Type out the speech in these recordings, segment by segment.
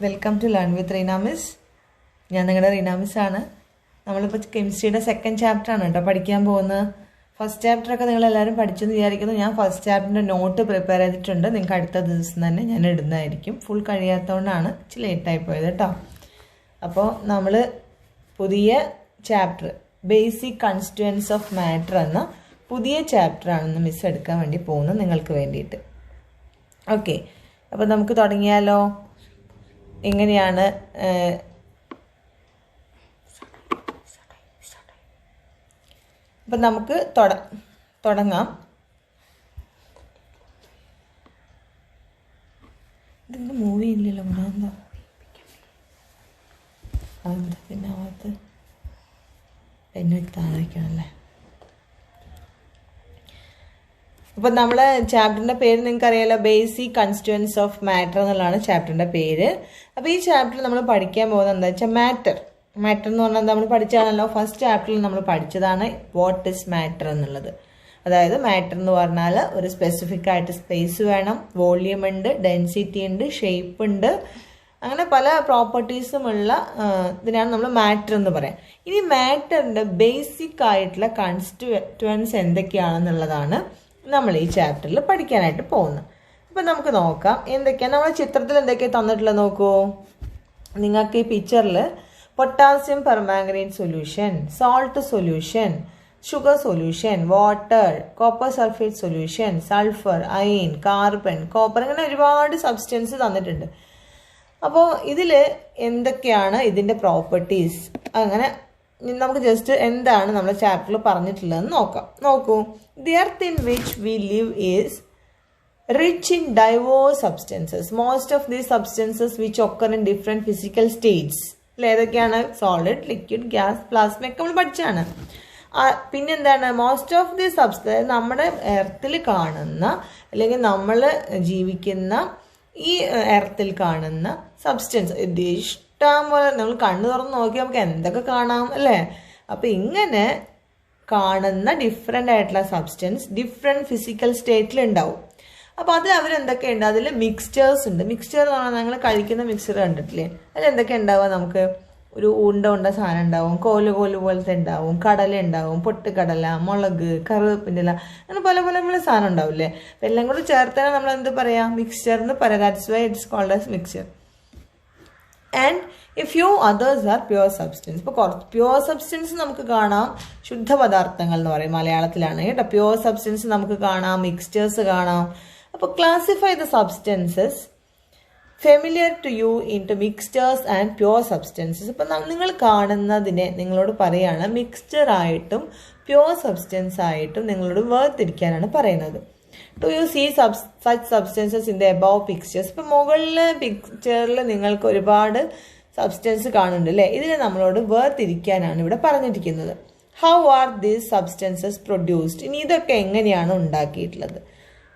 Welcome to learn with Reena miss. ഞാൻ നിങ്ങളുടെ റീന മിസ്സാണ്. നമ്മളിപ്പോൾ കെമിസ്ട്രിയുടെ സെക്കൻഡ് ചാപ്റ്ററാണ് കേട്ടോ പഠിക്കാൻ പോകുന്നത്. ഫസ്റ്റ് ചാപ്റ്ററൊക്കെ നിങ്ങളെല്ലാവരും പഠിച്ചെന്ന് വിചാരിക്കുന്നു. ഞാൻ ഫസ്റ്റ് ചാപ്റ്ററിൻ്റെ നോട്ട് പ്രിപ്പയർ ചെയ്തിട്ടുണ്ട്. നിങ്ങൾക്ക് അടുത്ത ദിവസം തന്നെ ഞാൻ ഇടുന്നതായിരിക്കും. ഫുൾ കഴിയാത്തതുകൊണ്ടാണ് ഇച്ചിരി ലേറ്റായി പോയത് കേട്ടോ. അപ്പോൾ നമ്മൾ പുതിയ ചാപ്റ്റർ ബേസിക് കൺസ്റ്റിറ്റ്യുവൻസ് ഓഫ് മാറ്റർ എന്ന പുതിയ ചാപ്റ്ററാണെന്ന് മിസ് എടുക്കാൻ വേണ്ടി പോകുന്നത് നിങ്ങൾക്ക് വേണ്ടിയിട്ട്. ഓക്കെ, അപ്പോൾ നമുക്ക് തുടങ്ങിയാലോ. എങ്ങനെയാണ് അപ്പം നമുക്ക് തുടങ്ങാം. ഇതിൻ്റെ മൂവി ഇല്ലല്ലോ, എന്താ അതെന്താ പിന്നെ അകത്ത് പെന്ന് താഴേക്കാണല്ലേ. അപ്പം നമ്മൾ ചാപ്റ്ററിൻ്റെ പേര് നിങ്ങൾക്ക് അറിയാലോ, ബേസിക് കൺസ്റ്റിറ്റ്യുവൻസ് ഓഫ് മാറ്റർ എന്നുള്ളതാണ് ചാപ്റ്ററിൻ്റെ പേര്. അപ്പോൾ ഈ ചാപ്റ്ററിൽ നമ്മൾ പഠിക്കാൻ പോകുന്നത് എന്താ വെച്ചാൽ മാറ്റർ എന്ന് പറഞ്ഞാൽ നമ്മൾ പഠിച്ചാണല്ലോ. ഫസ്റ്റ് ചാപ്റ്ററിൽ നമ്മൾ പഠിച്ചതാണ് വാട്ട് ഇസ് മാറ്റർ എന്നുള്ളത്. അതായത് മാറ്റർ എന്ന് പറഞ്ഞാൽ ഒരു സ്പെസിഫിക് ആയിട്ട് സ്പേസ് വേണം, വോള്യൂം ഉണ്ട്, ഡെൻസിറ്റി ഉണ്ട്, ഷേപ്പ് ഉണ്ട്, അങ്ങനെ പല പ്രോപ്പർട്ടീസുമുള്ള ഇതിനാണ് നമ്മൾ മാറ്റർ എന്ന് പറയാം. ഇനി മാറ്ററിൻ്റെ ബേസിക് ആയിട്ടുള്ള കൺസ്റ്റിറ്റ്യുവൻസ് എന്തൊക്കെയാണെന്നുള്ളതാണ് നമ്മൾ ഈ ചാപ്റ്ററിൽ പഠിക്കാനായിട്ട് പോകുന്നത്. അപ്പം നമുക്ക് നോക്കാം എന്തൊക്കെയാണ് നമ്മൾ ചിത്രത്തിൽ എന്തൊക്കെയാണ് തന്നിട്ടുള്ളത്. നോക്കൂ, നിങ്ങൾക്ക് ഈ പിക്ചറിൽ potassium permanganate solution, salt solution, sugar solution, water, copper sulphate solution, sulphur, iron, carbon, copper, അങ്ങനെ ഒരുപാട് സബ്സ്റ്റൻസ് തന്നിട്ടുണ്ട്. അപ്പോൾ ഇതിൽ എന്തൊക്കെയാണ് ഇതിൻ്റെ പ്രോപ്പർട്ടീസ്, അങ്ങനെ നമുക്ക് ജസ്റ്റ് എന്താണ് നമ്മുടെ ചാപ്റ്ററിൽ പറഞ്ഞിട്ടുള്ളതെന്ന് നോക്കാം. നോക്കൂ, the earth in which we live is rich in diverse substances. Most of these substances which occur in different physical states. ഏതൊക്കെയാണ്? സോളിഡ്, ലിക്വിഡ്, ഗ്യാസ്, പ്ലാസ്മ ഒക്കെ നമ്മൾ പഠിച്ചാണ്. പിന്നെന്താണ്? മോസ്റ്റ് ഓഫ് ദി സബ്സ്റ്റൻസ് നമ്മുടെ എർത്തിൽ കാണുന്ന അല്ലെങ്കിൽ നമ്മൾ ജീവിക്കുന്ന ഈ എർത്തിൽ കാണുന്ന സബ്സ്റ്റൻസ് ഇഷ്ടം പോലെ നമ്മൾ കണ്ണു തുറന്ന് നോക്കി നമുക്ക് എന്തൊക്കെ കാണാം അല്ലേ. അപ്പം ഇങ്ങനെ കാണുന്ന ഡിഫറെൻ്റ് ആയിട്ടുള്ള സബ്സ്റ്റൻസ് ഡിഫറെൻറ്റ് ഫിസിക്കൽ സ്റ്റേറ്റിൽ ഉണ്ടാവും. അപ്പോൾ അതിൽ അവരെന്തൊക്കെയുണ്ട്? അതിൽ മിക്സ്ചേഴ്സ് ഉണ്ട്. മിക്സ്ചർ എന്ന് പറഞ്ഞാൽ ഞങ്ങൾ കഴിക്കുന്ന മിക്സ്ചർ കണ്ടിട്ടില്ലേ, അതിൽ എന്തൊക്കെ ഉണ്ടാവുക? നമുക്ക് ഒരു ഉണ്ട സാധനം ഉണ്ടാവും, കോല് പോലത്തെ ഉണ്ടാവും, കടല ഉണ്ടാവും, പൊട്ടുകടല, മുളക്, കറിവേപ്പിൻ്റെ, അങ്ങനെ പല സാധനം ഉണ്ടാവില്ലേ. അപ്പം എല്ലാം കൂടി ചേർത്താണ് നമ്മൾ എന്ത് പറയാം? മിക്സ്ചർ എന്ന് പറയാം. That's why it's called as mixture. And a few others are pure substance. ഇപ്പോൾ കുറച്ച് പ്യുവർ സബ്സ്റ്റൻസ് നമുക്ക് കാണാം, ശുദ്ധ പദാർത്ഥങ്ങൾ എന്ന് പറയും മലയാളത്തിലാണ് കേട്ടോ. പ്യുവർ സബ്സ്റ്റൻസ് നമുക്ക് കാണാം, മിക്സ്ചേഴ്സ് കാണാം. അപ്പോൾ classify the substances familiar to you into mixtures and pure substances. ഇപ്പം നിങ്ങൾ കാണുന്നതിനെ നിങ്ങളോട് പറയുകയാണ് മിക്സ്ചർ ആയിട്ടും പ്യുവർ സബ്സ്റ്റൻസ് ആയിട്ടും നിങ്ങളോട് വേർതിരിക്കാനാണ് പറയുന്നത്. To you see such substances in the above pictures. ഇപ്പം മുകളിലെ പിക്ചറിൽ നിങ്ങൾക്ക് ഒരുപാട് സബ്സ്റ്റൻസ് കാണുന്നുണ്ട് അല്ലേ. ഇതിനെ നമ്മളോട് വേർതിരിക്കാനാണ് ഇവിടെ പറഞ്ഞിരിക്കുന്നത്. How are these substances produced? ഇനി ഇതൊക്കെ എങ്ങനെയാണ് ഉണ്ടാക്കിയിട്ടുള്ളത്?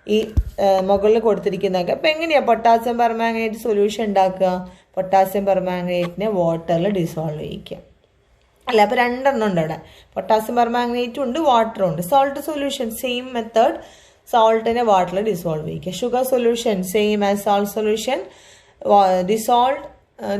ഈ മുകളിൽ കൊടുത്തിരിക്കുന്നതൊക്കെ. അപ്പം എങ്ങനെയാണ് പൊട്ടാസ്യം പെർമാംഗനേറ്റ് സൊല്യൂഷൻ ഉണ്ടാക്കുക? പൊട്ടാസ്യം പെർമാംഗനേറ്റിനെ വാട്ടറിൽ ഡിസോൾവ് ചെയ്യിക്കുക അല്ല. അപ്പോൾ രണ്ടെണ്ണം ഉണ്ട് അവിടെ, പൊട്ടാസ്യം പെർമാംഗനേറ്റും ഉണ്ട്, വാട്ടറും ഉണ്ട്. സോൾട്ട് സൊല്യൂഷൻ സെയിം മെത്തേഡ്, സോൾട്ടിനെ വാട്ടറിൽ ഡിസോൾവ് ചെയ്യിക്കുക. Sugar solution same as salt solution,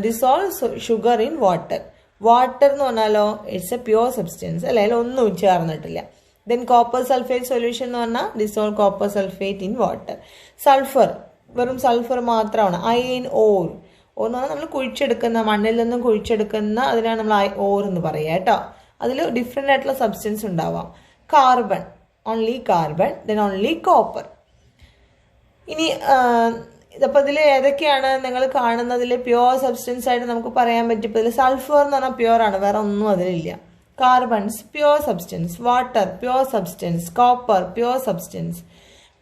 dissolve sugar in water. Water എന്ന് പറഞ്ഞാലോ ഇറ്റ്സ് എ പ്യുവർ സബ്സ്റ്റൻസ് അല്ലെ, അതിലൊന്നും ചേർന്നിട്ടില്ല. ദെൻ കോപ്പർ സൾഫേറ്റ് സൊല്യൂഷൻ എന്ന് പറഞ്ഞാൽ dissolve copper sulphate in water. Sulphur വെറും സൾഫർ മാത്രമാണ്. അയൺ ഓർ എന്ന് പറഞ്ഞാൽ നമ്മൾ കുഴിച്ചെടുക്കുന്ന മണ്ണിൽ നിന്നും കുഴിച്ചെടുക്കുന്ന അതിനാണ് നമ്മൾ ഓർ എന്ന് പറയുക കേട്ടോ. അതിൽ ഡിഫറെൻ്റ് ആയിട്ടുള്ള സബ്സ്റ്റൻസ് ഉണ്ടാവാം. Carbon, only carbon, then only copper. ഇനി അപ്പോൾ ഇതിൽ ഏതൊക്കെയാണ് നിങ്ങൾ കാണുന്നതിൽ പ്യുവർ സബ്സ്റ്റൻസ് ആയിട്ട് നമുക്ക് പറയാൻ പറ്റും. ഇപ്പോൾ ഇതിൽ സൾഫർ എന്ന് പറഞ്ഞാൽ പ്യുവർ ആണ്, വേറെ ഒന്നും അതിലില്ല. Carbons pure substance, water pure substance, copper pure substance.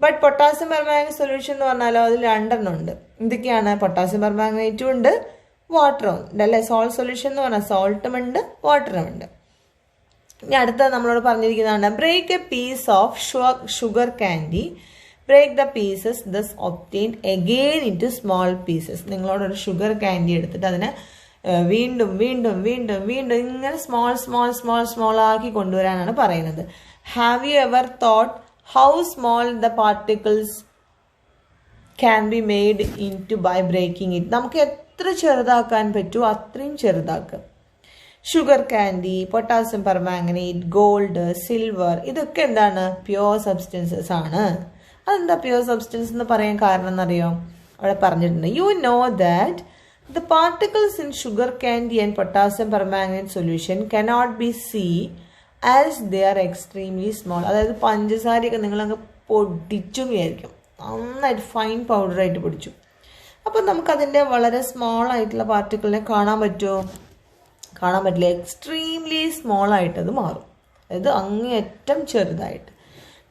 But potassium permanganate solution എന്ന് പറഞ്ഞാലോ അതിൽ രണ്ടെണ്ണം ഉണ്ട്. എന്തൊക്കെയാണ്? പൊട്ടാസ്യം പെർമാംഗനേറ്റും ഉണ്ട്, വാട്ടറും ഉണ്ട് അല്ലേ. സോൾട്ട് സൊല്യൂഷൻ എന്ന് പറഞ്ഞാൽ സോൾട്ടും ഉണ്ട്, വാട്ടറും ഉണ്ട്. ഇനി അടുത്ത നമ്മളോട് പറഞ്ഞിരിക്കുന്നതാണ് break a piece of sugar candy, break the pieces thus obtained again into small pieces. നിങ്ങളോടൊരു ഷുഗർ കാൻഡി എടുത്തിട്ട് അതിനെ വീണ്ടും വീണ്ടും വീണ്ടും വീണ്ടും ഇങ്ങനെ സ്മോൾ ആക്കി കൊണ്ടുവരാനാണ് പറയുന്നത്. Have you ever thought how small the particles can be made into by breaking it. നമുക്ക് എത്ര ചെറുതാക്കാൻ പറ്റുമോ അത്രയും ചെറുതാക്കുക. Sugar candy, potassium permanganate, gold, silver, ഇതൊക്കെ എന്താണ്? പ്യുവർ സബ്സ്റ്റൻസസ് ആണ്. അതെന്താ പ്യുവർ സബ്സ്റ്റൻസ് എന്ന് പറയാൻ കാരണം എന്നറിയോ? അവിടെ പറഞ്ഞിട്ടുണ്ട്. You know that the particles in sugar candy and potassium permanganate solution cannot be seen as they are extremely small. അതായത് പഞ്ചസാരയൊക്കെ നിങ്ങളങ്ങ് പൊടിച്ചു വിചാരിക്കും, നന്നായിട്ട് ഫൈൻ പൗഡറായിട്ട് പൊടിച്ചു. അപ്പോൾ നമുക്കതിൻ്റെ വളരെ സ്മോൾ ആയിട്ടുള്ള പാർട്ടിക്കിളിനെ കാണാൻ പറ്റുമോ? കാണാൻ പറ്റില്ല. എക്സ്ട്രീംലി സ്മോൾ ആയിട്ട് അത് മാറും, അതായത് അങ്ങേയറ്റം ചെറുതായിട്ട്.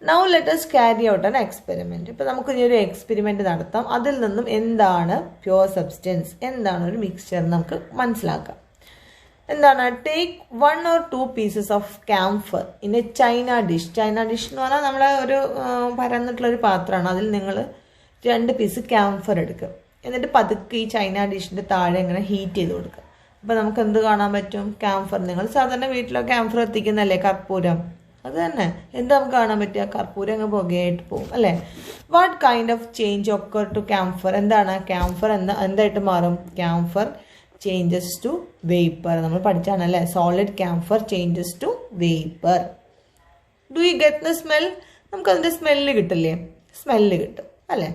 Now let us carry out an experiment. ഇപ്പോൾ നമുക്ക് ഇനി ഒരു എക്സ്പെരിമെൻറ്റ് നടത്താം. അതിൽ നിന്നും എന്താണ് പ്യുവർ സബ്സ്റ്റൻസ്, എന്താണ് ഒരു മിക്സ്ചർ നമുക്ക് മനസ്സിലാക്കാം. എന്താണ്? Take 1 or 2 pieces of camphor in a China dish. China dish എന്ന് പറഞ്ഞാൽ നമ്മളെ ഒരു പരന്നിട്ടുള്ളൊരു പാത്രമാണ്. അതിൽ നിങ്ങൾ 2 പീസ് camphor എടുക്കുക. എന്നിട്ട് പതുക്കെ ഈ ചൈന ഡിഷിൻ്റെ താഴെ ഇങ്ങനെ ഹീറ്റ് ചെയ്ത് കൊടുക്കുക. അപ്പോൾ നമുക്ക് എന്ത് കാണാൻ പറ്റും? camphor. നിങ്ങൾ സാധാരണ വീട്ടിലോ camphor എത്തിക്കുന്നല്ലേ, കർപ്പൂരം. അത് തന്നെ എന്താ നമുക്ക് കാണാൻ പറ്റുക? കർപ്പൂരം അങ്ങ് പുകയായിട്ട് പോകും അല്ലേ? What kind of change occur to camphor? എന്താണ് camphor? എന്തായിട്ട് മാറും? camphor changes to vapour. നമ്മൾ പഠിച്ചാണല്ലേ, solid camphor changes to vapour. Do you get the smell? നമുക്ക് അതിൻ്റെ സ്മെല്ല് കിട്ടില്ലേ? സ്മെല്ല് കിട്ടും അല്ലേ?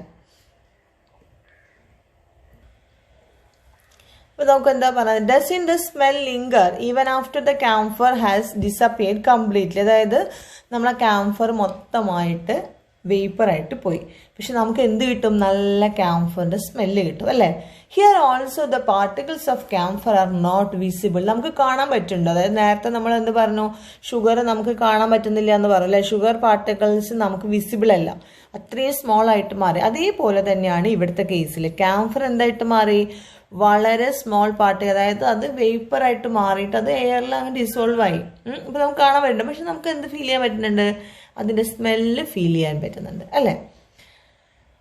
അപ്പോൾ നമുക്ക് എന്താ പറയുന്നത്? Does in the smell linker even after the camphor has disappeared completely. അതായത് നമ്മളെ camphor മൊത്തമായിട്ട് വേപ്പറായിട്ട് പോയി, പക്ഷെ നമുക്ക് എന്ത് കിട്ടും? നല്ല camphorൻ്റെ സ്മെല്ല് കിട്ടും അല്ലേ? Here also the particles of camphor are not visible. നമുക്ക് കാണാൻ പറ്റുന്നുണ്ട്. അതായത് നേരത്തെ നമ്മൾ എന്ത് പറഞ്ഞു? ഷുഗർ നമുക്ക് കാണാൻ പറ്റുന്നില്ല എന്ന് പറഞ്ഞു അല്ലേ? ഷുഗർ പാർട്ടിക്കിൾസ് നമുക്ക് വിസിബിൾ അല്ല, അത്രയും സ്മോൾ ആയിട്ട് മാറി. അതേപോലെ തന്നെയാണ് ഇവിടുത്തെ കേസിൽ. camphor എന്തായിട്ട് മാറി? വളരെ സ്മോൾ പാർട്ടികൾ, അതായത് അത് വേപ്പറായിട്ട് മാറിയിട്ട് അത് എയറിൽ അങ്ങ് ഡിസോൾവ് ആയി. ഇപ്പം നമുക്ക് കാണാൻ പറ്റുന്നുണ്ട്, പക്ഷെ നമുക്ക് എന്ത് ഫീൽ ചെയ്യാൻ പറ്റുന്നുണ്ട്? അതിൻ്റെ സ്മെല്ല് ഫീൽ ചെയ്യാൻ പറ്റുന്നുണ്ട് അല്ലേ?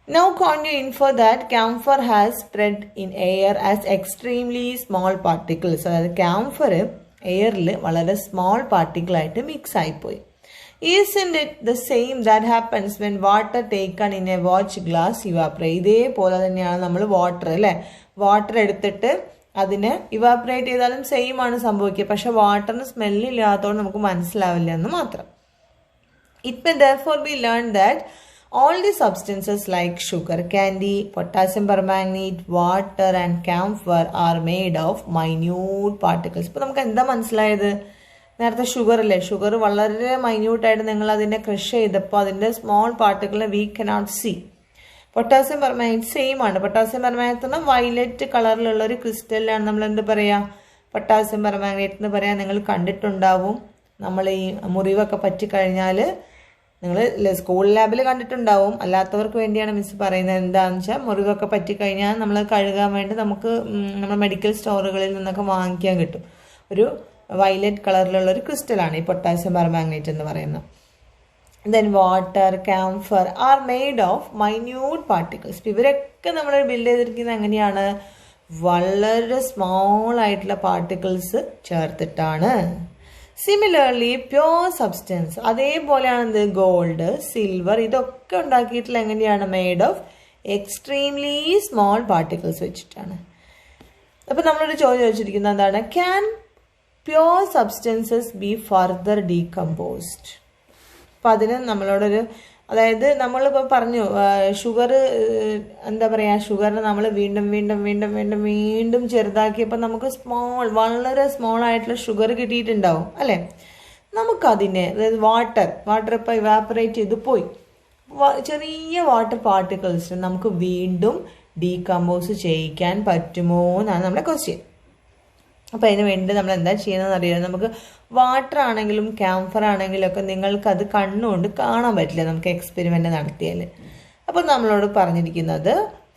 Now can you infer that camphor has spread in air as extremely small particles? അതായത് camphor എയറിൽ വളരെ സ്മോൾ പാർട്ടിക്കിൾ ആയിട്ട് മിക്സ് ആയിപ്പോയി. Isn't it the same that happens when water taken in a watch glass evaporate? ഇതേപോലെ തന്നെയാണ് നമ്മൾ water അല്ലേ, water എടുത്തിട്ട് അതിന് ഇവാപ്പറേറ്റ് ചെയ്താലും സെയിം ആണ് സംഭവിക്കുക, പക്ഷെ വാട്ടറിന് സ്മെല്ലില്ലാത്തതുകൊണ്ട് നമുക്ക് മനസ്സിലാവില്ല എന്ന് മാത്രം. It may therefore be learned that all the substances like sugar candy, potassium permanganate, water and camphor are made of minute particles. ഇപ്പോൾ നമുക്ക് എന്താ മനസ്സിലായത്? നേരത്തെ ഷുഗർ അല്ലേ, ഷുഗർ വളരെ മൈന്യൂട്ടായിട്ട് നിങ്ങൾ അതിനെ ക്രഷ് ചെയ്തപ്പോൾ അതിൻ്റെ സ്മോൾ പാർട്ടിക്കിളിനെ we cannot see. Potassium permanganate same ആണ്. പൊട്ടാസ്യം പെർമാംഗനേറ്റ് എന്ന് വയലറ്റ് കളറിലുള്ള ഒരു ക്രിസ്റ്റലിലാണ് നമ്മൾ എന്ത് പറയുക? പൊട്ടാസ്യം പെർമാംഗനേറ്റ് എന്ന് പറയാൻ നിങ്ങൾ കണ്ടിട്ടുണ്ടാവും. നമ്മൾ ഈ മുറിവൊക്കെ പറ്റിക്കഴിഞ്ഞാൽ നിങ്ങൾ സ്കൂൾ ലാബിൽ കണ്ടിട്ടുണ്ടാവും. അല്ലാത്തവർക്ക് വേണ്ടിയാണ് മിസ് പറയുന്നത്. എന്താണെന്ന് വെച്ചാൽ മുറിവൊക്കെ പറ്റിക്കഴിഞ്ഞാൽ നമ്മൾ കഴുകാൻ വേണ്ടി നമുക്ക് നമ്മൾ മെഡിക്കൽ സ്റ്റോറുകളിൽ നിന്നൊക്കെ വാങ്ങിക്കാൻ കിട്ടും. ഒരു വയലറ്റ് കളറിലുള്ള ഒരു ക്രിസ്റ്റലാണ് ഈ പൊട്ടാസ്യം പെർമാംഗനേറ്റ് എന്ന് പറയുന്നത്. Then water, camphor are made of minute particles. ഇവരൊക്കെ നമ്മൾ ബിൽഡ് ചെയ്തിരിക്കുന്നത് എങ്ങനെയാണ്? വളരെ സ്മോൾ ആയിട്ടുള്ള പാർട്ടിക്കിൾസ് ചേർത്തിട്ടാണ്. സിമിലർലി പ്യുവർ സബ്സ്റ്റൻസ് അതേപോലെയാണ് എന്ത്? ഗോൾഡ്, സിൽവർ, ഇതൊക്കെ ഉണ്ടാക്കിയിട്ടുള്ള എങ്ങനെയാണ്? Made of extremely small particles വെച്ചിട്ടാണ്. അപ്പം നമ്മളൊരു ചോദ്യം ചോദിച്ചിരിക്കുന്നത് എന്താണ്? Can pure substances B further decomposed? അപ്പം അതിന് നമ്മളോടൊരു, അതായത് നമ്മളിപ്പോൾ പറഞ്ഞു ഷുഗർ എന്താ പറയുക, ഷുഗറിനെ നമ്മൾ വീണ്ടും വീണ്ടും വീണ്ടും വീണ്ടും വീണ്ടും ചെറുതാക്കിയപ്പോൾ നമുക്ക് വളരെ സ്മോൾ ആയിട്ടുള്ള ഷുഗർ കിട്ടിയിട്ടുണ്ടാവും അല്ലേ? നമുക്കതിനെ, അതായത് വാട്ടർ ഇപ്പോൾ ഇവാപ്പറേറ്റ് ചെയ്ത് പോയി, ചെറിയ വാട്ടർ പാർട്ടിക്കിൾസിന് നമുക്ക് വീണ്ടും ഡീകമ്പോസ് ചെയ്യിക്കാൻ പറ്റുമോ എന്നാണ് നമ്മുടെ ക്വസ്റ്റ്യൻ. അപ്പോൾ അതിന് വേണ്ടി നമ്മൾ എന്താ ചെയ്യുന്നതെന്ന് അറിയാം. നമുക്ക് വാട്ടർ ആണെങ്കിലും camphor ആണെങ്കിലും ഒക്കെ നിങ്ങൾക്കത് കണ്ണുകൊണ്ട് കാണാൻ പറ്റില്ല നമുക്ക് എക്സ്പെരിമെൻ്റ് നടത്തിയാൽ. അപ്പോൾ നമ്മളോട് പറഞ്ഞിരിക്കുന്നത്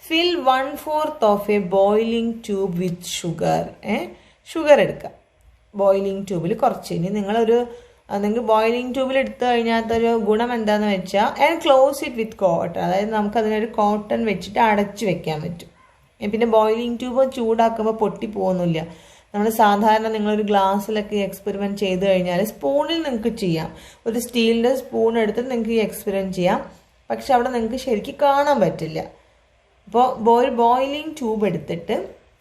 ഫിൽ 1/4 of A boiling tube with sugar എടുക്കുക. ബോയിലിംഗ് ട്യൂബിൽ കുറച്ച്, ഇനി നിങ്ങൾക്ക് ബോയിലിംഗ് ട്യൂബിൽ എടുത്തു കഴിഞ്ഞാത്തൊരു ഗുണം എന്താണെന്ന് വെച്ചാൽ and close it with cotton, അതായത് നമുക്കതിനൊരു കോട്ടൺ വെച്ചിട്ട് അടച്ചു വെക്കാൻ പറ്റും. പിന്നെ ബോയിലിംഗ് ട്യൂബ് ചൂടാക്കുമ്പോൾ പൊട്ടി പോകുന്നില്ല. നമ്മൾ സാധാരണ നിങ്ങളൊരു ഗ്ലാസ്സിലൊക്കെ എക്സ്പെരിമെൻറ്റ് ചെയ്ത് കഴിഞ്ഞാൽ സ്പൂണിൽ നിങ്ങൾക്ക് ചെയ്യാം. ഒരു സ്റ്റീലിൻ്റെ സ്പൂൺ എടുത്തിട്ട് നിങ്ങൾക്ക് ഈ എക്സ്പെരിമെൻറ്റ് ചെയ്യാം, പക്ഷെ അവിടെ നിങ്ങൾക്ക് ശരിക്കും കാണാൻ പറ്റില്ല. അപ്പോൾ ഒരു ബോയിലിംഗ് ട്യൂബ് എടുത്തിട്ട്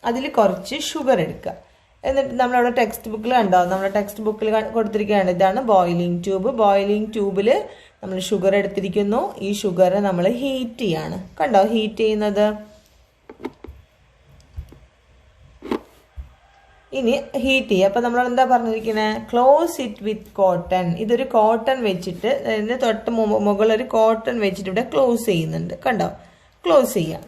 അതിൽ കുറച്ച് ഷുഗർ എടുക്കുക. എന്നിട്ട് നമ്മളവിടെ ടെക്സ്റ്റ് ബുക്കിൽ ഉണ്ടാവും, നമ്മുടെ ടെക്സ്റ്റ് ബുക്കിൽ കൊടുത്തിരിക്കുകയാണ് ഇതാണ് ബോയിലിംഗ് ട്യൂബ്. ബോയിലിംഗ് ട്യൂബിൽ നമ്മൾ ഷുഗർ എടുത്തിരിക്കുന്നു. ഈ ഷുഗർ നമ്മൾ ഹീറ്റ് ചെയ്യാണ്. കണ്ടോ ഹീറ്റ് ചെയ്യുന്നത്. ഇനി ഹീറ്റ് ചെയ്യുക. അപ്പോൾ നമ്മൾ എന്താ പറഞ്ഞിരിക്കുന്നത്, ക്ലോസ് ഇറ്റ് വിത്ത് കോട്ടൺ. ഇതൊരു കോട്ടൺ വെച്ചിട്ട് അതിന് തൊട്ട് മുകളിൽ ഒരു കോട്ടൺ വെച്ചിട്ട് ഇവിടെ ക്ലോസ് ചെയ്യുന്നുണ്ട്. കണ്ടോ ക്ലോസ് ചെയ്യാം.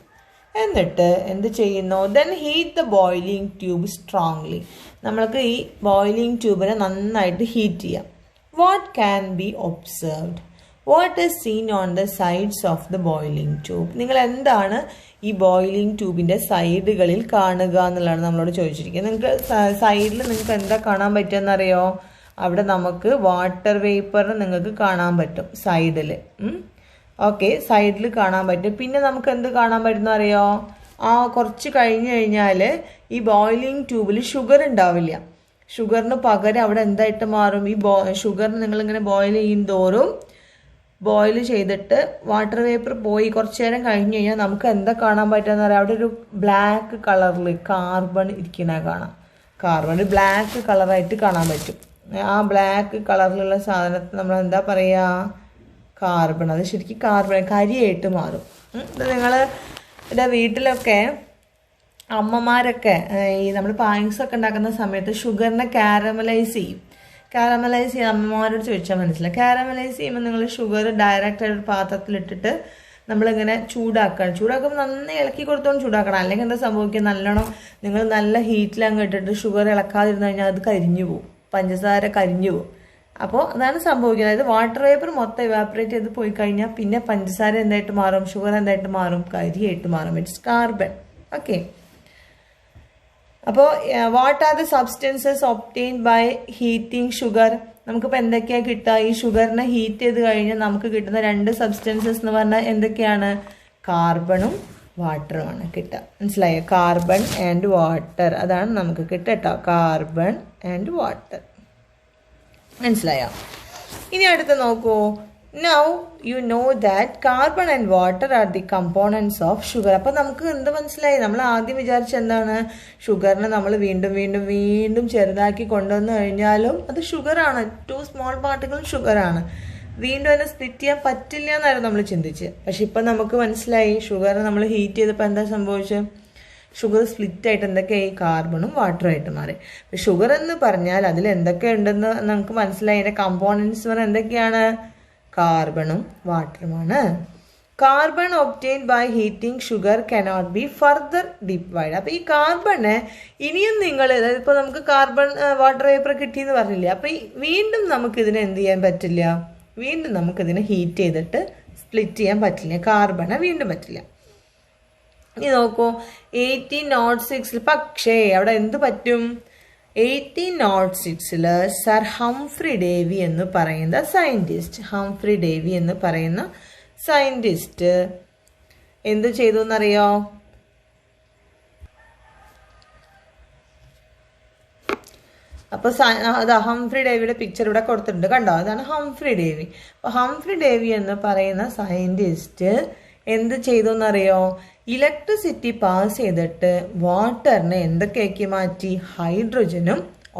എന്നിട്ട് എന്ത് ചെയ്യുന്നു, then heat the boiling tube strongly. നമ്മൾക്ക് ഈ ബോയിലിംഗ് ട്യൂബിനെ നന്നായിട്ട് ഹീറ്റ് ചെയ്യാം. What can be observed, what is seen on the sides of the boiling tube. നിങ്ങൾ എന്താണ് ഈ ബോയിലിംഗ് ട്യൂബിൻ്റെ സൈഡുകളിൽ കാണുക എന്നുള്ളതാണ് നമ്മളോട് ചോദിച്ചിരിക്കുന്നത്. നിങ്ങൾക്ക് സൈഡിൽ നിങ്ങൾക്ക് എന്താ കാണാൻ പറ്റുമെന്നറിയോ, അവിടെ നമുക്ക് വാട്ടർ വേപ്പർ നിങ്ങൾക്ക് കാണാൻ പറ്റും സൈഡിൽ. ഓക്കെ, സൈഡിൽ കാണാൻ പറ്റും. പിന്നെ നമുക്ക് എന്ത് കാണാൻ പറ്റുന്ന അറിയോ, കുറച്ച് കഴിഞ്ഞ് കഴിഞ്ഞാൽ ഈ ബോയിലിംഗ് ട്യൂബിൽ ഷുഗർ ഉണ്ടാവില്ല. ഷുഗറിന് പകരം അവിടെ എന്തായിട്ട് മാറും, ഈ ഷുഗറിന് നിങ്ങളിങ്ങനെ ബോയിൽ ചെയ്യും തോറും ബോയിൽ ചെയ്തിട്ട് വാട്ടർ വേപ്പർ പോയി കുറച്ച് നേരം കഴിഞ്ഞ് കഴിഞ്ഞാൽ നമുക്ക് എന്താ കാണാൻ പറ്റുമെന്ന് പറയാം, അവിടെ ഒരു ബ്ലാക്ക് കളറിൽ കാർബൺ ഇരിക്കണ കാണാം. കാർബൺ ബ്ലാക്ക് കളറായിട്ട് കാണാൻ പറ്റും. ആ ബ്ലാക്ക് കളറിലുള്ള സാധനത്തിന് നമ്മൾ എന്താ പറയുക, കാർബൺ. അത് ശരിക്കും കാർബൺ കരിയായിട്ട് മാറും. ഇത് നിങ്ങളുടെ വീട്ടിലൊക്കെ അമ്മമാരൊക്കെ ഈ നമ്മൾ പായസമൊക്കെ ഉണ്ടാക്കുന്ന സമയത്ത് ഷുഗറിനെ കാരമലൈസ് ചെയ്യും. കാരമലൈസ് ചെയ്യാൻ അമ്മമാരോട് ചോദിച്ചാൽ മനസ്സിലാവും. കാരമലൈസ് ചെയ്യുമ്പോൾ നിങ്ങൾ ഷുഗർ ഡയറക്റ്റ് ആയിട്ട് ഒരു പാത്രത്തിലിട്ടിട്ട് നമ്മളിങ്ങനെ ചൂടാക്കുമ്പോൾ നന്നായി ഇളക്കി കൊടുത്തോണ്ട് ചൂടാക്കണം. അല്ലെങ്കിൽ എന്താ സംഭവിക്കുക, നല്ലോണം നിങ്ങൾ നല്ല ഹീറ്റിൽ അങ്ങ് ഇട്ടിട്ട് ഷുഗർ ഇളക്കാതിരുന്നു കഴിഞ്ഞാൽ അത് കരിഞ്ഞു പോകും, പഞ്ചസാര കരിഞ്ഞു പോകും. അപ്പോൾ അതാണ് സംഭവിക്കുന്നത്. അതായത് വാട്ടർ വേപ്പർ മൊത്തം ഇവാപ്പറേറ്റ് ചെയ്ത് പോയി കഴിഞ്ഞാൽ പിന്നെ പഞ്ചസാര എന്തായിട്ട് മാറും, ഷുഗർ എന്തായിട്ട് മാറും, കരിയായിട്ട് മാറും. It's carbon. ഓക്കെ, അപ്പോൾ what are the substances obtained by heating sugar. നമുക്കിപ്പോൾ എന്തൊക്കെയാണ് കിട്ടുക, ഈ ഷുഗറിനെ ഹീറ്റ് ചെയ്ത് കഴിഞ്ഞാൽ നമുക്ക് കിട്ടുന്ന രണ്ട് സബ്സ്റ്റൻസസ് എന്ന് പറഞ്ഞാൽ എന്തൊക്കെയാണ്, കാർബണും വാട്ടറുമാണ് കിട്ടുക. മനസ്സിലായോ, കാർബൺ ആൻഡ് വാട്ടർ, അതാണ് നമുക്ക് കിട്ടുക കേട്ടോ, കാർബൺ ആൻഡ് വാട്ടർ. മനസ്സിലായോ. ഇനി അടുത്ത് നോക്കൂ, now you know that carbon and water are the components of sugar. അപ്പം നമുക്ക് എന്ത് മനസ്സിലായി, നമ്മൾ ആദ്യം വിചാരിച്ച എന്താണ്, ഷുഗറിനെ നമ്മൾ വീണ്ടും വീണ്ടും വീണ്ടും ചെറുതാക്കി കൊണ്ടുവന്നു കഴിഞ്ഞാലും അത് ഷുഗറാണ്, 2 സ്മോൾ പാർട്ടിക്കിൾ ഷുഗറാണ്, വീണ്ടും അതിനെ സ്പ്ലിറ്റ് ചെയ്യാൻ പറ്റില്ല എന്നായിരുന്നു നമ്മൾ ചിന്തിച്ച്. പക്ഷെ ഇപ്പം നമുക്ക് മനസ്സിലായി ഷുഗർ നമ്മൾ ഹീറ്റ് ചെയ്തപ്പോൾ എന്താ സംഭവിച്ചത്, ഷുഗർ സ്പ്ലിറ്റ് ആയിട്ട് എന്തൊക്കെയായി, കാർബണും വാട്ടറും ആയിട്ട് മാറി. ഷുഗർ എന്ന് പറഞ്ഞാൽ അതിൽ എന്തൊക്കെ ഉണ്ടെന്ന് നമുക്ക് മനസ്സിലായി. അതിൻ്റെ കമ്പോണൻസ് പറഞ്ഞാൽ എന്തൊക്കെയാണ്, കാർബണും വാട്ടറുമാണ്. Carbon obtained by heating sugar cannot be further divide. അപ്പോൾ ഈ കാർബണ് ഇനിയും നിങ്ങൾ, അതായത് ഇപ്പോൾ നമുക്ക് കാർബൺ വാട്ടർ വേപ്പർ കിട്ടിയെന്ന് പറഞ്ഞില്ലേ, അപ്പോൾ വീണ്ടും നമുക്കിതിനെ എന്ത് ചെയ്യാൻ പറ്റില്ല, വീണ്ടും നമുക്കിതിനെ ഹീറ്റ് ചെയ്തിട്ട് സ്പ്ലിറ്റ് ചെയ്യാൻ പറ്റില്ല, കാർബണ് വീണ്ടും പറ്റില്ല. ഇനി നോക്കൂ, 1806 പക്ഷേ അവിടെ എന്ത് പറ്റും, 1806 സർ ഹംഫ്രി ഡേവി എന്ന് പറയുന്ന സയൻറ്റിസ്റ്റ്, ഹംഫ്രി ഡേവി എന്ന് പറയുന്ന സയൻറ്റിസ്റ്റ് എന്ത് ചെയ്തു എന്നറിയോ, അപ്പോൾ അത് ഹംഫ്രി ഡേവിയുടെ പിക്ചർ ഇവിടെ കൊടുത്തിട്ടുണ്ട്, കണ്ടോ, അതാണ് ഹംഫ്രി ഡേവി. അപ്പോൾ ഹംഫ്രി ഡേവി എന്ന് പറയുന്ന സയൻറ്റിസ്റ്റ് എന്ത് ചെയ്തു എന്നറിയോ, ഇലക്ട്രിസിറ്റി പാസ് ചെയ്തിട്ട് വാട്ടറിനെ എന്തൊക്കെയാക്കി മാറ്റി, ഹൈഡ്രജനും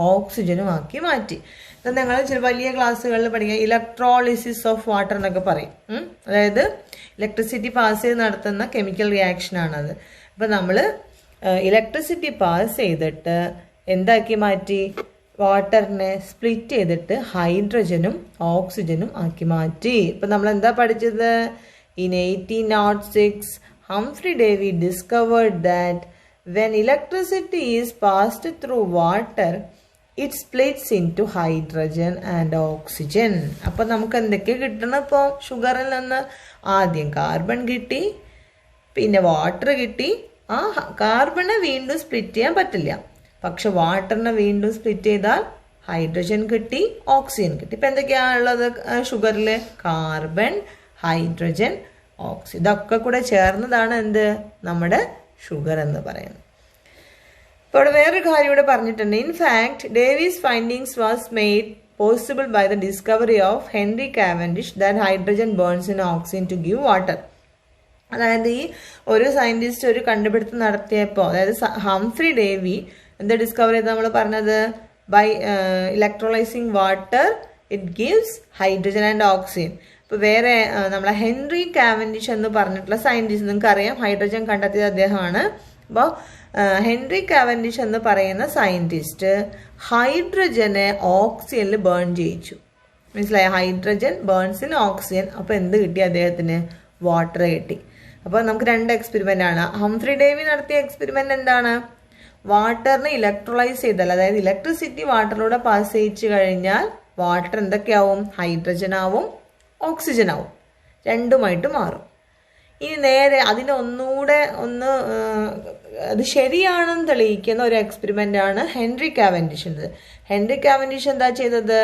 ഓക്സിജനും ആക്കി മാറ്റി. ഇത് നിങ്ങൾ ചില വലിയ ക്ലാസ്സുകളിൽ പഠിക്കുക, ഇലക്ട്രോളിസിസ് ഓഫ് വാട്ടർ എന്നൊക്കെ പറയും. അതായത് ഇലക്ട്രിസിറ്റി പാസ് ചെയ്ത് നടത്തുന്ന കെമിക്കൽ റിയാക്ഷനാണത്. അപ്പം നമ്മൾ ഇലക്ട്രിസിറ്റി പാസ് ചെയ്തിട്ട് എന്താക്കി മാറ്റി, വാട്ടറിനെ സ്പ്ലിറ്റ് ചെയ്തിട്ട് ഹൈഡ്രജനും ഓക്സിജനും ആക്കി മാറ്റി. ഇപ്പം നമ്മൾ എന്താ പഠിച്ചത്, in 1806 Humphrey Davy discovered that when electricity is passed through water it splits into hydrogen and oxygen. അപ്പോൾ നമുക്ക് എന്തൊക്കെ കിട്ടണം, ഇപ്പോൾ ഷുഗറിൽ നിന്ന് ആദ്യം കാർബൺ കിട്ടി, പിന്നെ വാട്ടർ കിട്ടി. ആ കാർബണെ വീണ്ടും സ്പ്ലിറ്റ് ചെയ്യാൻ പറ്റില്ല, പക്ഷെ വാട്ടറിനെ വീണ്ടും സ്പ്ലിറ്റ് ചെയ്താൽ ഹൈഡ്രജൻ കിട്ടി, ഓക്സിജൻ കിട്ടി. ഇപ്പം എന്തൊക്കെയാണുള്ളത് ഷുഗറിൽ, കാർബൺ, ഹൈഡ്രജൻ, ഓക്സിജൻ, ഇതൊക്കെ കൂടെ ചേർന്നതാണ് എന്ത്, നമ്മുടെ ഷുഗർ എന്ന് പറയുന്നത്. ഇപ്പോൾ ഇവിടെ വേറൊരു കാര്യം ഇവിടെ പറഞ്ഞിട്ടുണ്ട്. In fact Davy's findings was made possible by the discovery of Henry Cavendish that hydrogen burns in oxygen to give water. അതായത് ഈ ഒരു സയന്റിസ്റ്റ് ഒരു കണ്ടുപിടുത്തം നടത്തിയപ്പോൾ, അതായത് ഹംഫ്രി ഡേവി എന്താ ഡിസ്കവർ ചെയ്ത് നമ്മൾ പറഞ്ഞത്, by electrolysing water it gives hydrogen and oxygen. ഇപ്പോൾ വേറെ നമ്മളെ ഹെൻറി കാവൻഡിഷ് എന്ന് പറഞ്ഞിട്ടുള്ള സയന്റിസ്റ്റ്, നിങ്ങൾക്ക് അറിയാം ഹൈഡ്രജൻ കണ്ടെത്തിയത് അദ്ദേഹമാണ്. അപ്പോൾ ഹെൻറി കാവൻഡിഷ് എന്ന് പറയുന്ന സയന്റിസ്റ്റ് ഹൈഡ്രജനെ ഓക്സിജനിൽ ബേൺ ചെയ്യിച്ചു. മനസ്സിലായ? Hydrogen burns in oxygen. അപ്പോൾ എന്ത് കിട്ടി അദ്ദേഹത്തിന്? വാട്ടർ കിട്ടി. അപ്പോൾ നമുക്ക് 2 എക്സ്പെരിമെന്റ് ആണ്. ഹംഫ്രി ഡേവി നടത്തിയ എക്സ്പെരിമെന്റ് എന്താണ്? വാട്ടറിനെ ഇലക്ട്രോലൈസ് ചെയ്താൽ, അതായത് ഇലക്ട്രിസിറ്റി വാട്ടറിലൂടെ പാസ് ചെയ്യിച്ചു കഴിഞ്ഞാൽ വാട്ടർ എന്തൊക്കെയാവും? ഹൈഡ്രജൻ ആവും, ഓക്സിജൻ ആവും, രണ്ടുമായിട്ട് മാറും. ഇനി നേരെ അതിനെ ഒന്നുകൂടെ അത് ശരിയാണെന്ന് തെളിയിക്കുന്ന ഒരു എക്സ്പെരിമെന്റ് ആണ് ഹെൻറി കാവൻഡിഷിൻ്റെ. ഹെൻറി കാവൻഡിഷ് എന്താ ചെയ്തത്?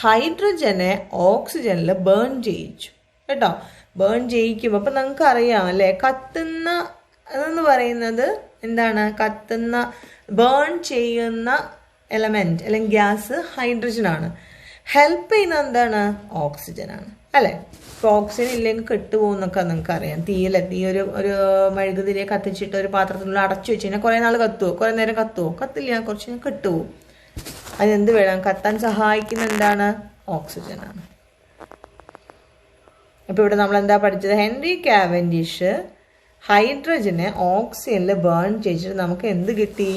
ഹൈഡ്രജനെ ഓക്സിജനിൽ ബേൺ ചെയ്യിച്ചു കേട്ടോ. ബേൺ ചെയ്യിക്കുമ്പോൾ അപ്പം നിങ്ങൾക്ക് അറിയാം അല്ലേ, കത്തുന്ന എന്ന് പറയുന്നത് എന്താണ്? കത്തുന്ന ബേൺ ചെയ്യുന്ന എലമെന്റ് അല്ലെങ്കിൽ ഗ്യാസ് ഹൈഡ്രജൻ ആണ്. ഹെൽപ്പ് ചെയ്യുന്നത് എന്താണ്? ഓക്സിജൻ ആണ് അല്ലേ. ഇപ്പോൾ ഓക്സിജൻ ഇല്ലെങ്കിൽ കെട്ടുപോകുന്നൊക്കെ നിങ്ങൾക്ക് അറിയാം. തീ ഒരു മെഴുകുതിരിയെ കത്തിച്ചിട്ട് ഒരു പാത്രത്തിനുള്ളിൽ അടച്ചു വെച്ച് കഴിഞ്ഞാൽ കുറേ നാൾ കത്തുവോ? കുറേ നേരം കത്തുവോ? കത്തില്ല, കുറച്ച് നേരം കെട്ടുപോകും. അതെന്ത് വേണം? കത്താൻ സഹായിക്കുന്ന എന്താണ്? ഓക്സിജൻ ആണ്. അപ്പോൾ ഇവിടെ നമ്മൾ എന്താ പഠിച്ചത്? ഹെൻറി കാവൻഡിഷ് ഹൈഡ്രജനെ ഓക്സിജനിൽ ബേൺ ചെയ്തിട്ട് നമുക്ക് എന്ത് കിട്ടി?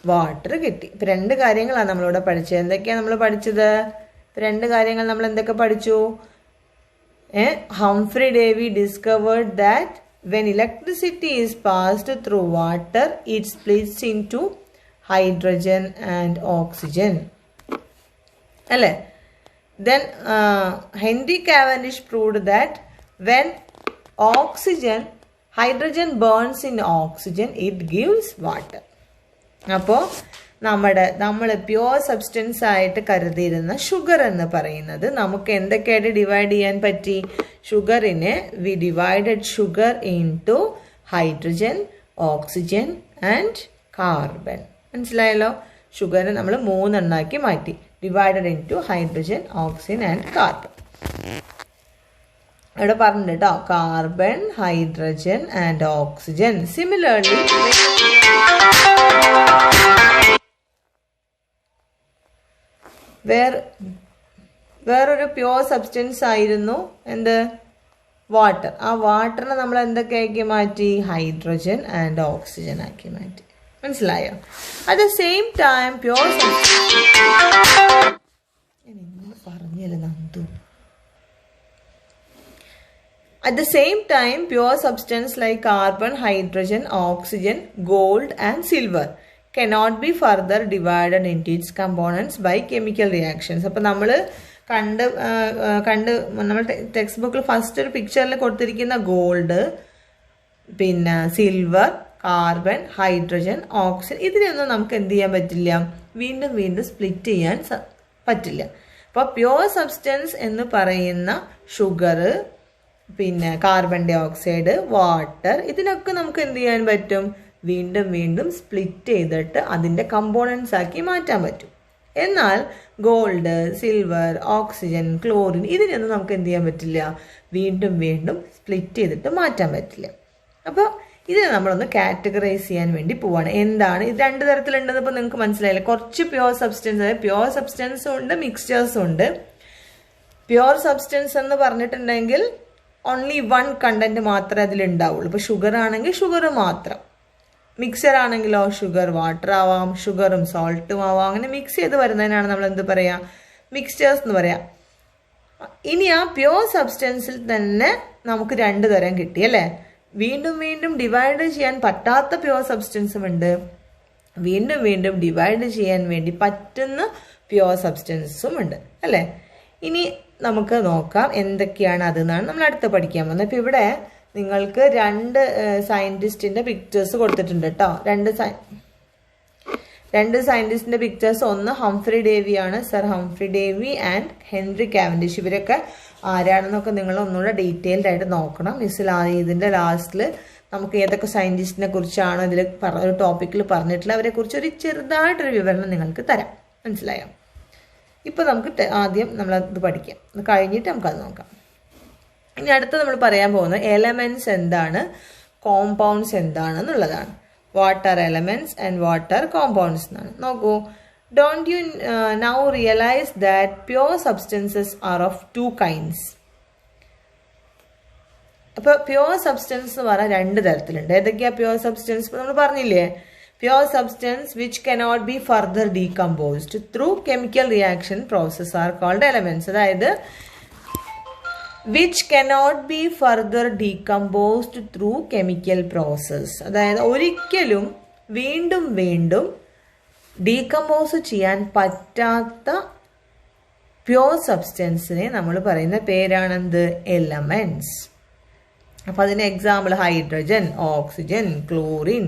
വാട്ടർ കിട്ടി. ഇപ്പം 2 കാര്യങ്ങളാണ് നമ്മളിവിടെ പഠിച്ചത്. എന്തൊക്കെയാണ് നമ്മൾ പഠിച്ചത്? 2 കാര്യങ്ങൾ നമ്മൾ എന്തൊക്കെ പഠിച്ചു? Humphrey Davy discovered that when electricity is passed through water, it splits into hydrogen and oxygen. Alle? Then Henry Cavendish proved that when hydrogen burns in oxygen, it gives water. അപ്പോൾ നമ്മൾ പ്യുവർ സബ്സ്റ്റൻസ് ആയിട്ട് കരുതിയിരുന്ന sugar എന്ന് പറയുന്നത് നമുക്ക് എന്തൊക്കെയായിട്ട് divide ചെയ്യാൻ പറ്റി? ഷുഗറിനെ we divided sugar into hydrogen, oxygen and carbon. മനസ്സിലായല്ലോ? ഷുഗറിനെ നമ്മൾ 3 എണ്ണാക്കി മാറ്റി. Divided into hydrogen, oxygen and carbon. ഇവിടെ പറഞ്ഞിട്ട് കേട്ടോ, carbon, hydrogen and oxygen. Similarly വേറൊരു പ്യുവർ സബ്സ്റ്റൻസ് ആയിരുന്നു എന്ത്? വാട്ടർ. ആ വാട്ടറിനെ നമ്മൾ എന്തൊക്കെ ആക്കി മാറ്റി? ഹൈഡ്രജൻ ആൻഡ് ഓക്സിജൻ ആക്കി മാറ്റി. മനസ്സിലായോ? At the same time pure പറഞ്ഞല്ലോ Nandu. At the same time, pure substance like carbon, hydrogen, oxygen, gold and silver cannot be further divided into its components by chemical reactions. അപ്പോൾ നമ്മൾ നമ്മൾ text ബുക്കിൽ first ഒരു പിക്ചറിൽ കൊടുത്തിരിക്കുന്ന ഗോൾഡ്, പിന്നെ silver, carbon, hydrogen, oxygen, ഇതിനൊന്നും നമുക്ക് എന്ത് ചെയ്യാൻ പറ്റില്ല? വീണ്ടും സ്പ്ലിറ്റ് ചെയ്യാൻ പറ്റില്ല. അപ്പോൾ പ്യുവർ സബ്സ്റ്റൻസ് എന്ന് പറയുന്ന ഷുഗർ, പിന്നെ കാർബൺ ഡൈ ഓക്സൈഡ്, വാട്ടർ, ഇതിനൊക്കെ നമുക്ക് എന്ത് ചെയ്യാൻ പറ്റും? വീണ്ടും സ്പ്ലിറ്റ് ചെയ്തിട്ട് അതിൻ്റെ കമ്പോണൻസ് ആക്കി മാറ്റാൻ പറ്റും. എന്നാൽ ഗോൾഡ്, സിൽവർ, ഓക്സിജൻ, ക്ലോറിൻ, ഇതിനൊന്നും നമുക്ക് എന്ത് ചെയ്യാൻ പറ്റില്ല? വീണ്ടും സ്പ്ലിറ്റ് ചെയ്തിട്ട് മാറ്റാൻ പറ്റില്ല. അപ്പോൾ ഇതിനെ നമ്മളൊന്ന് കാറ്റഗറൈസ് ചെയ്യാൻ വേണ്ടി പോവാണ്. എന്താണ് ഇത്? 2 തരത്തിലുണ്ടെന്ന് ഇപ്പോൾ നിങ്ങൾക്ക് മനസ്സിലായില്ലേ? കുറച്ച് പ്യുവർ സബ്സ്റ്റൻസ്, അതായത് പ്യുവർ സബ്സ്റ്റൻസും ഉണ്ട്, മിക്സ്ചേഴ്സും ഉണ്ട്. പ്യുവർ സബ്സ്റ്റൻസ് എന്ന് പറഞ്ഞിട്ടുണ്ടെങ്കിൽ ഓൺലി 1 കണ്ടന്റ് മാത്രമേ അതിലുണ്ടാവുള്ളൂ. ഇപ്പോൾ ഷുഗർ ആണെങ്കിൽ ഷുഗർ മാത്രം, മിക്സർ ആണെങ്കിലോ ഷുഗർ വാട്ടർ ആവാം, ഷുഗറും സോൾട്ടും ആവാം. അങ്ങനെ മിക്സ് ചെയ്ത് വരുന്നതിനാണ് നമ്മൾ എന്ത് പറയാ? മിക്സ്ചേഴ്സ് എന്ന് പറയാം. ഇനി ആ പ്യുവർ സബ്സ്റ്റൻസിൽ തന്നെ നമുക്ക് 2 തരം കിട്ടി അല്ലേ? വീണ്ടും ഡിവൈഡ് ചെയ്യാൻ പറ്റാത്ത പ്യുവർ സബ്സ്റ്റൻസും ഉണ്ട്, വീണ്ടും ഡിവൈഡ് ചെയ്യാൻ വേണ്ടി പറ്റുന്ന പ്യുവർ സബ്സ്റ്റൻസും ഉണ്ട് അല്ലേ? ഇനി നമുക്ക് നോക്കാം എന്തൊക്കെയാണ് അതെന്നാണ് നമ്മൾ അടുത്ത് പഠിക്കാൻ പോകുന്നത്. അപ്പോൾ ഇവിടെ നിങ്ങൾക്ക് 2 സയന്റിസ്റ്റിന്റെ പിക്ചേഴ്സ് കൊടുത്തിട്ടുണ്ട് കേട്ടോ. 2 സയന്റിസ്റ്റിന്റെ പിക്ചേഴ്സ്. ഒന്ന് ഹംഫ്രി ഡേവി ആണ്, sir Humphrey Davy and Henry Cavendish. ഇവരൊക്കെ ആരാണെന്നൊക്കെ നിങ്ങൾ ഒന്നുകൂടെ ഡീറ്റെയിൽഡ് ആയിട്ട് നോക്കണം. മിസ്സിൽ ഇതിന്റെ ലാസ്റ്റിൽ നമുക്ക് ഏതൊക്കെ സയന്റിസ്റ്റിനെ കുറിച്ചാണോ ഇതിൽ ഒരു ടോപ്പിക്കിൽ പറഞ്ഞിട്ടുള്ള അവരെ കുറിച്ച് ഒരു ചെറുതായിട്ടൊരു വിവരണം നിങ്ങൾക്ക് തരാം. മനസ്സിലായോ? ഇപ്പൊ നമുക്ക് ആദ്യം നമ്മളത് പഠിക്കാം, കഴിഞ്ഞിട്ട് നമുക്കത് നോക്കാം. ഇനി അടുത്ത് നമ്മൾ പറയാൻ പോകുന്നത് എലമെന്റ്സ് എന്താണ്, കോമ്പൗണ്ട്സ് എന്താണെന്നുള്ളതാണ്. What are elements and what are compounds എന്നാണ്. നോക്കൂ, don't you now realise that pure substances are of 2 kinds. അപ്പൊ പ്യുവർ സബ്സ്റ്റൻസ് എന്ന് പറഞ്ഞാൽ 2 തരത്തിലുണ്ട്. ഏതൊക്കെയാ പ്യുവർ സബ്സ്റ്റൻസ്? നമ്മൾ പറഞ്ഞില്ലേ, pure substance which cannot be further decomposed through chemical reaction process are called elements. അതായത് which cannot be further decomposed through chemical process. അതായത് ഒരിക്കലും വീണ്ടും വീണ്ടും ഡീകമ്പോസ് ചെയ്യാൻ പറ്റാത്ത പ്യുവർ സബ്സ്റ്റൻസിനെ നമ്മൾ പറയുന്ന പേരാണെന്ത്? എലമെന്റ്സ്. അപ്പൊ അതിന് എക്സാമ്പിൾ ഹൈഡ്രജൻ, ഓക്സിജൻ, ക്ലോറിൻ.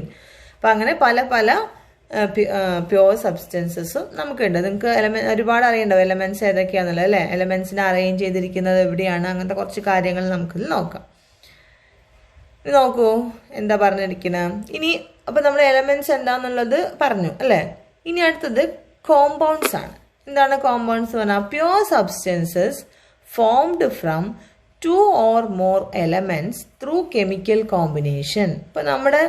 അപ്പൊ അങ്ങനെ പല പല പ്യുവർ സബ്സ്റ്റൻസസും നമുക്കുണ്ട്. നിങ്ങൾക്ക് ഒരുപാട് അറിയണ്ടാവും എലമെന്റ്സ് ഏതൊക്കെയാണെന്നുള്ളത് അല്ലേ? എലമെന്റ്സിനെ അറേഞ്ച് ചെയ്തിരിക്കുന്നത് എവിടെയാണ്, അങ്ങനത്തെ കുറച്ച് കാര്യങ്ങൾ നമുക്കിത് നോക്കാം. നോക്കൂ എന്താ പറഞ്ഞിരിക്കുന്നത്. ഇനി അപ്പൊ നമ്മൾ എലമെന്റ്സ് എന്താന്നുള്ളത് പറഞ്ഞു അല്ലേ? ഇനി അടുത്തത് കോമ്പൗണ്ട്സ് ആണ്. എന്താണ് കോമ്പൗണ്ട്സ് പറഞ്ഞാൽ? Pure substances formed from 2 or more elements through chemical combination. ഇപ്പൊ നമ്മുടെ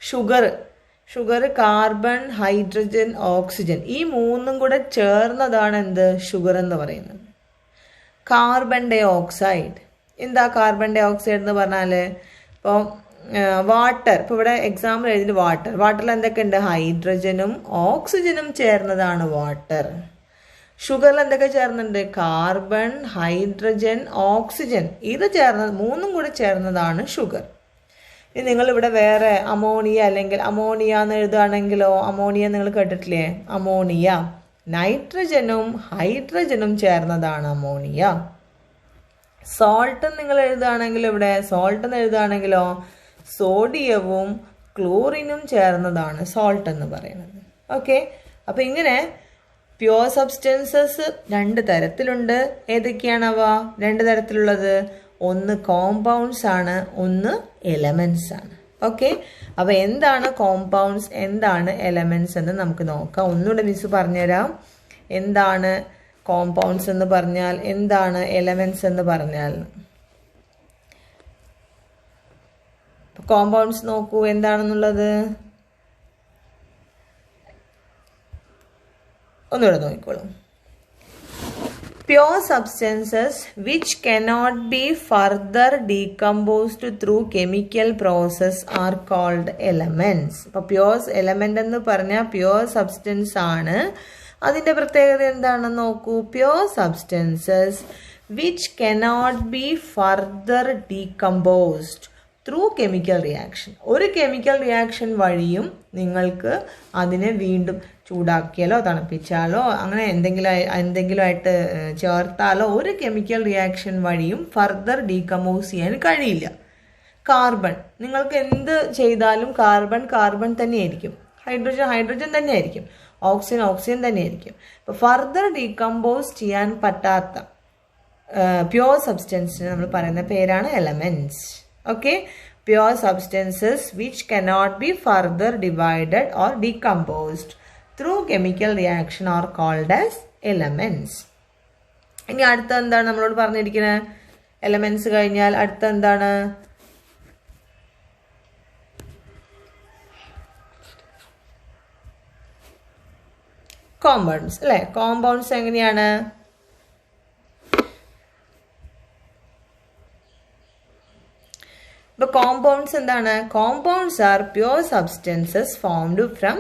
ഷുഗർ, കാർബൺ, ഹൈഡ്രജൻ, ഓക്സിജൻ, ഈ 3ഉം കൂടെ ചേർന്നതാണ് എന്ത്? ഷുഗർ എന്ന് പറയുന്നത്. കാർബൺ ഡൈ ഓക്സൈഡ്, എന്താ കാർബൺ ഡൈ ഓക്സൈഡ് എന്ന് പറഞ്ഞാല്? ഇപ്പോൾ വാട്ടർ, ഇപ്പൊ ഇവിടെ എക്സാമ്പിൾ എഴുതിയിട്ട് വാട്ടറിൽ എന്തൊക്കെ ഉണ്ട്? ഹൈഡ്രജനും ഓക്സിജനും ചേർന്നതാണ് വാട്ടർ. ഷുഗറിൽ എന്തൊക്കെ ചേർന്നുണ്ട്? കാർബൺ, ഹൈഡ്രജൻ, ഓക്സിജൻ, ഇത് 3ഉം കൂടെ ചേർന്നതാണ് ഷുഗർ. ഇനി നിങ്ങൾ ഇവിടെ വേറെ അമോണിയ അല്ലെങ്കിൽ അമോണിയ എന്ന് എഴുതുകയാണെങ്കിലോ, അമോണിയ നിങ്ങൾ കേട്ടിട്ടില്ലേ? അമോണിയ നൈട്രജനും ഹൈഡ്രജനും ചേർന്നതാണ് അമോണിയ. സോൾട്ട് നിങ്ങൾ എഴുതുകയാണെങ്കിലോ, ഇവിടെ സോൾട്ട് എന്ന് എഴുതുകയാണെങ്കിലോ സോഡിയവും ക്ലോറിനും ചേർന്നതാണ് സോൾട്ട് എന്ന് പറയുന്നത്. ഓക്കെ, അപ്പൊ ഇങ്ങനെ പ്യുവർ സബ്സ്റ്റൻസസ് 2 തരത്തിലുണ്ട്. ഏതൊക്കെയാണവ 2 തരത്തിലുള്ളത്? ഒന്ന് കോമ്പൗണ്ട്സ് ആണ്, ഒന്ന് എലമെന്റ്സ് ആണ്. ഓക്കെ, അപ്പൊ എന്താണ് കോമ്പൗണ്ട്സ്, എന്താണ് എലമെന്റ്സ് എന്ന് നമുക്ക് നോക്കാം. ഒന്നുകൂടെ മിസ് പറഞ്ഞുതരാം. എന്താണ് കോമ്പൗണ്ട്സ് എന്ന് പറഞ്ഞാൽ, എന്താണ് എലമെന്റ്സ് എന്ന് പറഞ്ഞാൽ. കോമ്പൗണ്ട്സ് നോക്കൂ എന്താണെന്നുള്ളത്. ഒന്നുകൂടെ നോക്കിക്കോളൂ. Pure substances which cannot be further decomposed through chemical process are called elements. അപ്പോൾ പ്യുവർ എലമെന്റ് എന്ന് പറഞ്ഞാൽ പ്യുവർ സബ്സ്റ്റൻസ് ആണ്. അതിന്റെ പ്രത്യേകത എന്താണെന്ന് നോക്കൂ. Pure substances which cannot be further decomposed through chemical reaction. ഒരു കെമിക്കൽ റിയാക്ഷൻ വഴിയും നിങ്ങൾക്ക് അതിനെ വീണ്ടും ചൂടാക്കിയാലോ തണുപ്പിച്ചാലോ അങ്ങനെ എന്തെങ്കിലും ആയിട്ട് ചേർത്താലോ ഒരു കെമിക്കൽ റിയാക്ഷൻ വഴിയും ഫർദർ ഡീകമ്പോസ് ചെയ്യാൻ കഴിയില്ല. കാർബൺ നിങ്ങൾക്ക് എന്ത് ചെയ്താലും കാർബൺ തന്നെയായിരിക്കും, ഹൈഡ്രജൻ തന്നെയായിരിക്കും, ഓക്സിജൻ തന്നെയായിരിക്കും. അപ്പോൾ ഫർദർ ഡീകമ്പോസ് ചെയ്യാൻ പറ്റാത്ത പ്യുവർ സബ്സ്റ്റൻസിന് നമ്മൾ പറയുന്ന പേരാണ് elements. Okay, pure substances which cannot be further divided or decomposed through chemical reaction are called as elements. ഇനി അടുത്ത എന്താണ് നമ്മളോട് പറഞ്ഞിരിക്കുന്നത്? എലമെന്റ്സ് കഴിഞ്ഞാൽ അടുത്ത എന്താണ്? കോമ്പൗണ്ട്സ് അല്ലെ? കോമ്പൗണ്ട്സ് എങ്ങനെയാണ്? ഇപ്പൊ കോമ്പൗണ്ട്സ് എന്താണ്? Compounds R pure substances formed from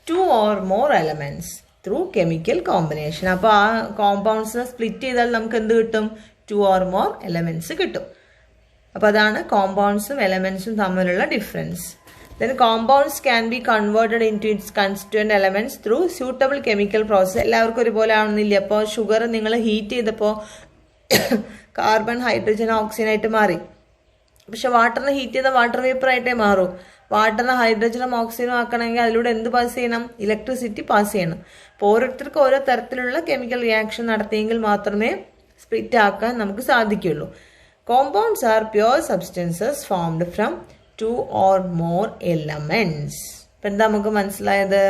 2 or more elements through chemical combination. അപ്പോൾ ആ കോമ്പൗണ്ട്സിനെ സ്പ്ലിറ്റ് ചെയ്താൽ നമുക്ക് എന്ത് കിട്ടും? 2 or more elements കിട്ടും. അപ്പോൾ അതാണ് കോമ്പൗണ്ട്സും എലമെന്റ്സും തമ്മിലുള്ള difference. Then compounds can be converted into its constituent elements through suitable chemical process. എല്ലാവർക്കും ഒരുപോലെ ആവണമെന്നില്ല. അപ്പോൾ ഷുഗർ നിങ്ങൾ ഹീറ്റ് ചെയ്തപ്പോൾ കാർബൺ, ഹൈഡ്രജൻ, ഓക്സിജൻ ആയിട്ട് മാറി. പക്ഷെ വാട്ടറിനെ ഹീറ്റ് ചെയ്ത വാട്ടർ വേപ്പർ ആയിട്ടേ മാറും. വാട്ടറിനെ ഹൈഡ്രജനും ഓക്സിജനും ആക്കണമെങ്കിൽ അതിലൂടെ എന്ത് പാസ് ചെയ്യണം? ഇലക്ട്രിസിറ്റി പാസ് ചെയ്യണം. അപ്പോൾ ഓരോരുത്തർക്കും ഓരോ തരത്തിലുള്ള കെമിക്കൽ റിയാക്ഷൻ നടത്തിയെങ്കിൽ മാത്രമേ സ്പ്ലിറ്റ് ആക്കാൻ നമുക്ക് സാധിക്കുള്ളൂ. Compounds R pure substances formed from 2 or more elements. ഇപ്പം എന്താ നമുക്ക് മനസ്സിലായത്?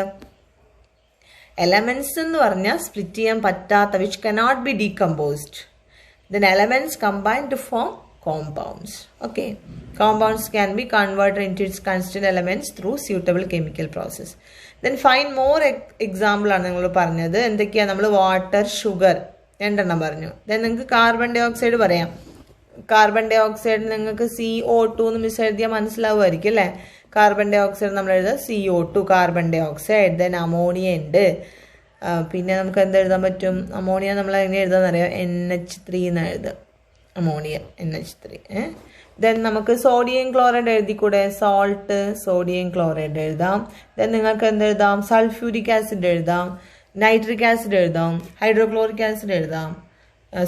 എലമെന്റ്സ് എന്ന് പറഞ്ഞാൽ സ്പ്ലിറ്റ് ചെയ്യാൻ പറ്റാത്ത, which cannot be decomposed. Then elements combine to form compounds. Okay, compounds can be converted into its constituent elements through suitable chemical process. Then find more example ആണ് നിങ്ങൾ പറഞ്ഞത്. എന്തൊക്കെയാണ്? നമ്മൾ വാട്ടർ, ഷുഗർ രണ്ടെണ്ണം പറഞ്ഞു. ദെൻ നിങ്ങൾക്ക് കാർബൺ ഡൈ ഓക്സൈഡ് പറയാം. Carbon dye oxide നിങ്ങൾക്ക് CO2 എന്ന് മിസ് എഴുതിയാൽ മനസ്സിലാവുമായിരിക്കും അല്ലേ? കാർബൺ ഡൈ ഓക്സൈഡ് നമ്മൾ എഴുതുക CO2 carbon dioxide. Then ammonia ഉണ്ട്. പിന്നെ നമുക്ക് എന്ത് എഴുതാൻ പറ്റും? അമോണിയ നമ്മൾ എങ്ങനെ എഴുതാമെന്നറിയാം? NH3 എന്ന് എഴുതുക. Ammonia NH3. ദെൻ നമുക്ക് സോഡിയം ക്ലോറൈഡ് എഴുതിക്കൂടെ? സോൾട്ട്, സോഡിയം ക്ലോറൈഡ് എഴുതാം. ദെൻ നിങ്ങൾക്ക് എന്ത് എഴുതാം? സൾഫ്യൂരിക് ആസിഡ് എഴുതാം, നൈട്രിക് ആസിഡ് എഴുതാം, ഹൈഡ്രോക്ലോറിക് ആസിഡ് എഴുതാം,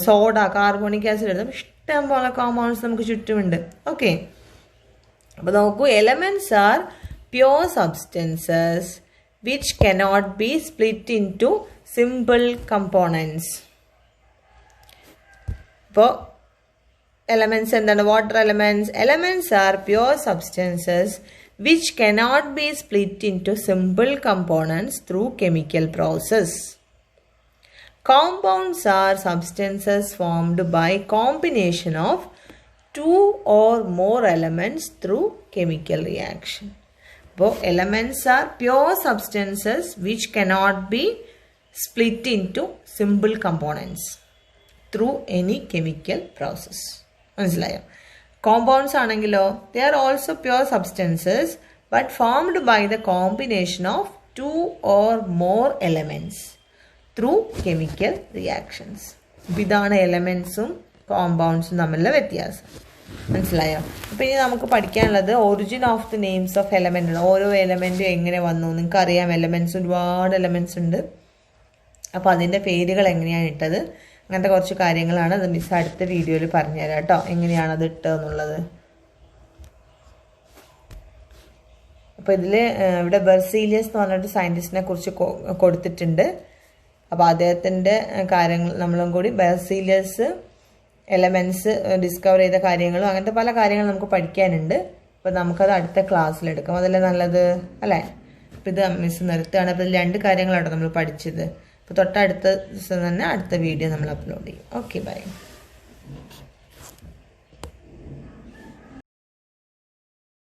സോഡ, കാർബോണിക് ആസിഡ് എഴുതാം. ഇഷ്ടം പോലെ കോമ്പൗണ്ട്സ് നമുക്ക് ചുറ്റുമുണ്ട്. ഓക്കെ, അപ്പോൾ നോക്കൂ, elements are pure substances which cannot be split into simple components. ഇപ്പോൾ elements എന്താണ്? What are elements. Elements are pure substances which cannot be split into simple components through chemical process. Compounds are substances formed by combination of two or more elements through chemical reaction. So, elements are pure substances which cannot be split into simple components through any chemical process. മനസ്സിലായോ? Compounds ആണെങ്കിലോ they are also pure substances but formed by the combination of two or more elements through chemical reactions. അപ്പം ഇതാണ് എലമെൻസും കോമ്പൗണ്ട്സും തമ്മിലുള്ള വ്യത്യാസം. മനസ്സിലായോ? അപ്പം ഇനി നമുക്ക് പഠിക്കാനുള്ളത് origin of the names of element. ഓരോ എലമെൻറ്റും എങ്ങനെ വന്നു? നിങ്ങൾക്ക് അറിയാം, എലമെൻറ്റ്സ് ഒരുപാട് എലമെൻറ്റ്സ് ഉണ്ട്. അപ്പോൾ അതിൻ്റെ പേരുകൾ എങ്ങനെയാണ് ഇട്ടത്, അങ്ങനത്തെ കുറച്ച് കാര്യങ്ങളാണ്. അത് മിസ് അടുത്ത വീഡിയോയിൽ പറഞ്ഞുതരാം കേട്ടോ, എങ്ങനെയാണ് അത് ഇട്ടതെന്നുള്ളത്. അപ്പോൾ ഇതിൽ ഇവിടെ ബെർസീലിയസ് എന്ന് പറഞ്ഞിട്ട് സയൻറ്റിസ്റ്റിനെ കുറിച്ച് കൊടുത്തിട്ടുണ്ട്. അപ്പോൾ അദ്ദേഹത്തിൻ്റെ കാര്യങ്ങൾ നമ്മളും കൂടി ബെർസീലിയസ് എലമെൻറ്റ്സ് ഡിസ്കവർ ചെയ്ത കാര്യങ്ങളും അങ്ങനത്തെ പല കാര്യങ്ങളും നമുക്ക് പഠിക്കാനുണ്ട്. അപ്പോൾ നമുക്കത് അടുത്ത ക്ലാസ്സിലെടുക്കാം. അതല്ലേ നല്ലത് അല്ലേ? അപ്പോൾ ഇത് മിസ് നിർത്തുകയാണ്. അപ്പോൾ ഇതിൽ 2 കാര്യങ്ങളാണ് നമ്മൾ പഠിച്ചത്. അപ്പോൾ തൊട്ടടുത്ത ദിവസം തന്നെ അടുത്ത വീഡിയോ നമ്മൾ അപ്ലോഡ് ചെയ്യും. Okay, by.